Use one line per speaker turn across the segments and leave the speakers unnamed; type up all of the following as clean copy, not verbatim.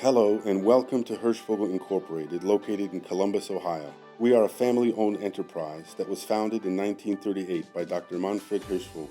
Hello and welcome to Hirschvogel Incorporated, located in Columbus, Ohio. We are a family-owned enterprise that was founded in 1938 by Dr. Manfred Hirschvogel.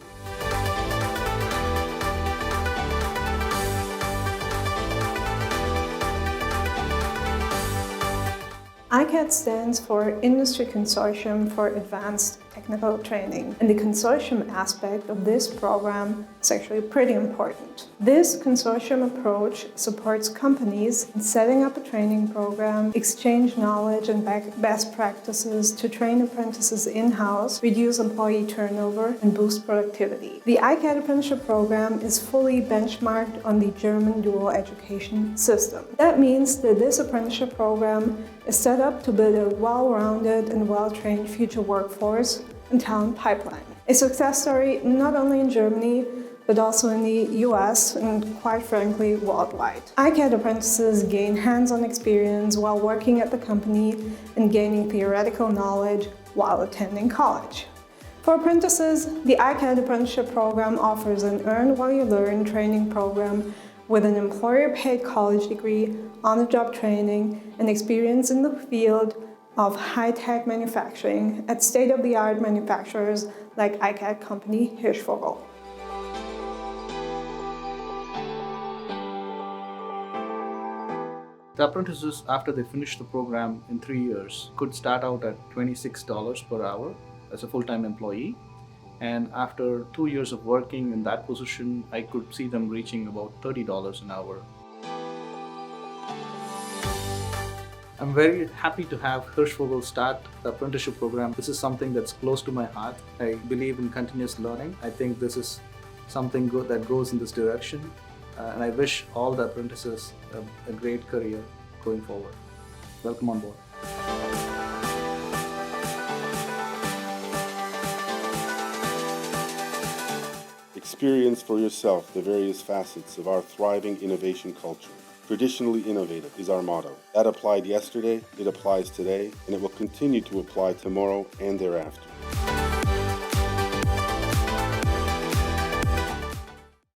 ICATT stands for Industry Consortium for Advanced Technical Training, and the consortium aspect of this program is actually pretty important. This consortium approach supports companies in setting up a training program, exchange knowledge and best practices to train apprentices in-house, reduce employee turnover, and boost productivity. The ICATT Apprenticeship program is fully benchmarked on the German dual education system. That means that this apprenticeship program is set up to build a well-rounded and well-trained future workforce and talent pipeline. A success story not only in Germany, but also in the US and, quite frankly, worldwide. ICATT apprentices gain hands-on experience while working at the company and gaining theoretical knowledge while attending college. For apprentices, the ICATT Apprenticeship program offers an Earn While You Learn training program with an employer-paid college degree, on-the-job training, and experience in the field of high-tech manufacturing at state-of-the-art manufacturers like ICATT company Hirschvogel.
The apprentices, after they finish the program in 3 years, could start out at $26 per hour as a full-time employee. And after 2 years of working in that position, I could see them reaching about $30 an hour. I'm very happy to have Hirschvogel start the apprenticeship program. This is something that's close to my heart. I believe in continuous learning. I think this is something good that goes in this direction. And I wish all the apprentices a great career going forward. Welcome on board.
Experience for yourself the various facets of our thriving innovation culture. Traditionally innovative is our motto. That applied yesterday, it applies today, and it will continue to apply tomorrow and thereafter.